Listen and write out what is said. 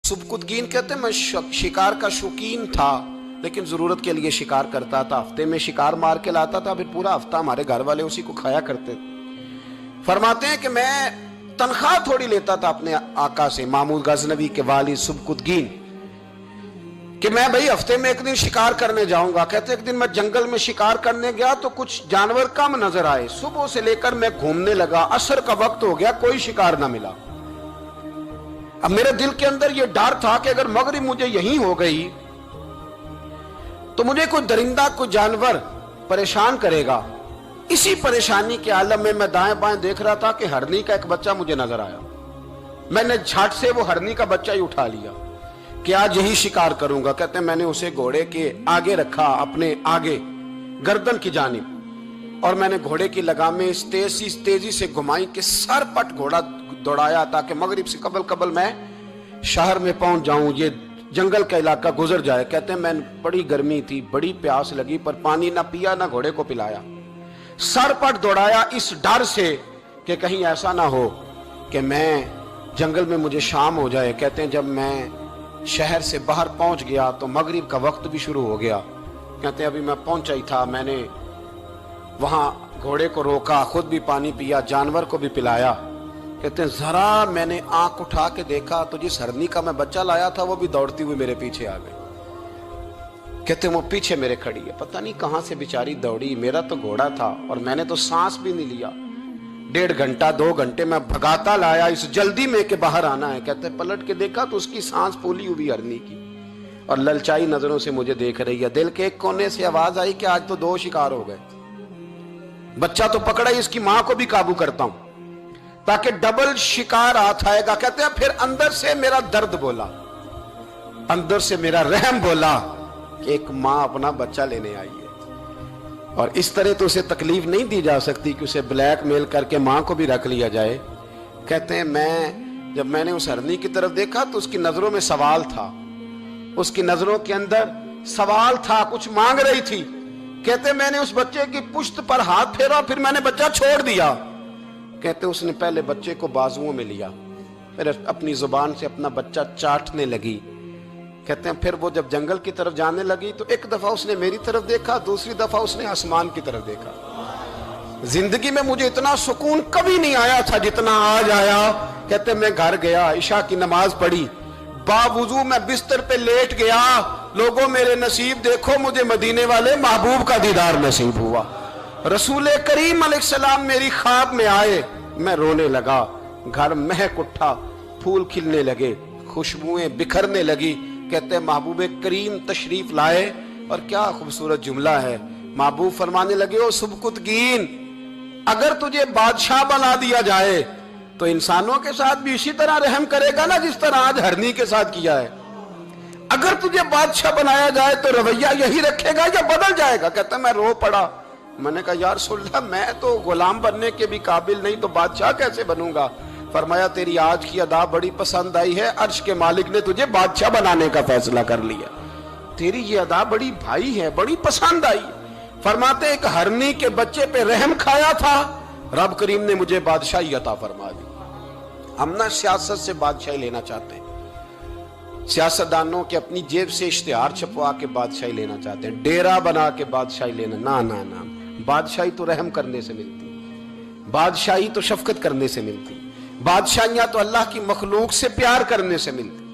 सुबकुतगीन कहते हैं मैं शिकार का शौकीन था, लेकिन जरूरत के लिए शिकार करता था। हफ्ते में शिकार मार के लाता था, फिर पूरा हफ्ता हमारे घर वाले उसी को खाया करते थे। फरमाते हैं कि मैं तनख्वाह थोड़ी लेता था अपने आका से, महमूद गजनवी के वालिद सुबकुतगीन, कि मैं भाई हफ्ते में एक दिन शिकार करने जाऊंगा। कहते एक दिन मैं जंगल में शिकार करने गया तो कुछ जानवर कम नजर आए। सुबह से लेकर मैं घूमने लगा, असर का वक्त हो गया, कोई शिकार ना मिला। अब मेरे दिल के अंदर यह डर था कि अगर मगरिब मुझे यहीं हो गई तो मुझे कोई दरिंदा, कोई जानवर परेशान करेगा। इसी परेशानी के आलम में मैं दाएं बाएं देख रहा था कि हरनी का एक बच्चा मुझे नजर आया। मैंने झट से वो हरनी का बच्चा ही उठा लिया कि आज यही शिकार करूंगा। कहते मैंने उसे घोड़े के आगे रखा, अपने आगे गर्दन की जानिब, और मैंने घोड़े की लगामें इस तेजी से घुमाई कि सर पट घोड़ा दौड़ाया ताकि मगरिब से कबल मैं शहर में पहुंच जाऊं, ये जंगल का इलाका गुजर जाए। कहते हैं मैं बड़ी गर्मी थी, बड़ी प्यास लगी, पर पानी ना पिया ना घोड़े को पिलाया। सर पट दौड़ाया इस डर से कि कहीं ऐसा ना हो कि मैं जंगल में मुझे शाम हो जाए। कहते हैं जब मैं शहर से बाहर पहुंच गया तो मगरिब का वक्त भी शुरू हो गया। कहते हैं अभी मैं पहुंचा ही था, मैंने वहां घोड़े को रोका, खुद भी पानी पिया, जानवर को भी पिलाया। कहते हैं जरा मैंने आंख उठा के देखा तो जिस हरनी का मैं बच्चा लाया था वो भी दौड़ती हुई मेरे पीछे आ गई। कहते हैं वो पीछे मेरे खड़ी है, पता नहीं कहां से बेचारी दौड़ी। मेरा तो घोड़ा था और मैंने तो सांस भी नहीं लिया। 1.5 घंटा 2 घंटे मैं भगाता लाया इस जल्दी में कि बाहर आना है। कहते हैं पलट के देखा तो उसकी सांस फूली हुई हरनी की और ललचाई नजरों से मुझे देख रही है। दिल के एक कोने से आवाज आई कि आज तो 2 शिकार हो गए। बच्चा तो पकड़ा ही, इसकी मां को भी काबू करता हूं ताकि डबल शिकार हाथ आएगा। कहते हैं फिर अंदर से मेरा दर्द बोला, अंदर से मेरा रहम बोला कि एक मां अपना बच्चा लेने आई है और इस तरह तो उसे तकलीफ नहीं दी जा सकती कि उसे ब्लैकमेल करके मां को भी रख लिया जाए। कहते हैं जब मैंने उस हरनी की तरफ देखा तो उसकी नजरों में सवाल था, उसकी नजरों के अंदर सवाल था, कुछ मांग रही थी। कहते मैंने उस बच्चे की पुश्त पर हाथ फेरा, फिर मैंने बच्चा छोड़ दिया। कहते उसने पहले बच्चे को बाजुओं में लिया, फिर अपनी जुबान से अपना बच्चा चाटने लगी। कहते हैं फिर वो जब जंगल की तरफ जाने लगी तो एक दफा उसने मेरी तरफ देखा, दूसरी दफा उसने आसमान की तरफ देखा। जिंदगी में मुझे इतना सुकून कभी नहीं आया था जितना आज आया। कहते मैं घर गया, इशा की नमाज पढ़ी, बावुजू मैं बिस्तर पे लेट गया। लोगों मेरे नसीब देखो, मुझे मदीने वाले महबूब का दीदार नसीब हुआ। रसूल करीम अलैहिस्सलाम मेरी ख्वाब में आए, मैं रोने लगा। घर महक उठा, फूल खिलने लगे, खुशबुएं बिखरने लगी। कहते महबूब करीम तशरीफ लाए और क्या खूबसूरत जुमला है। महबूब फरमाने लगे ओ सुबकुतगीन, अगर तुझे बादशाह बना दिया जाए तो इंसानों के साथ भी इसी तरह रहम करेगा ना जिस तरह आज हरनी के साथ किया है। अगर तुझे बादशाह बनाया जाए तो रवैया यही रखेगा या बदल जाएगा। कहता मैं रो पड़ा। मैंने कहा यार सुल्ला, मैं तो गुलाम बनने के भी काबिल नहीं, तो बादशाह कैसे बनूंगा। फरमाया तेरी आज की अदा बड़ी पसंद आई है, अर्श के मालिक ने तुझे बादशाह बनाने का फैसला कर लिया। तेरी ये अदा बड़ी भाई है, बड़ी पसंद आई। फरमाते एक हरनी के बच्चे पे रहम खाया था, रब करीम ने मुझे बादशाही अता फरमा दी। हम ना सियासत से बादशाही लेना चाहते हैं, सियासतदानों के अपनी जेब से इश्तिहार छपवा के बादशाही लेना चाहते हैं, डेरा बना के बादशाही लेना। ना ना ना, बादशाही तो रहम करने से मिलती, बादशाही तो शफकत करने से मिलती, बादशाहियां तो अल्लाह की मखलूक से प्यार करने से मिलती।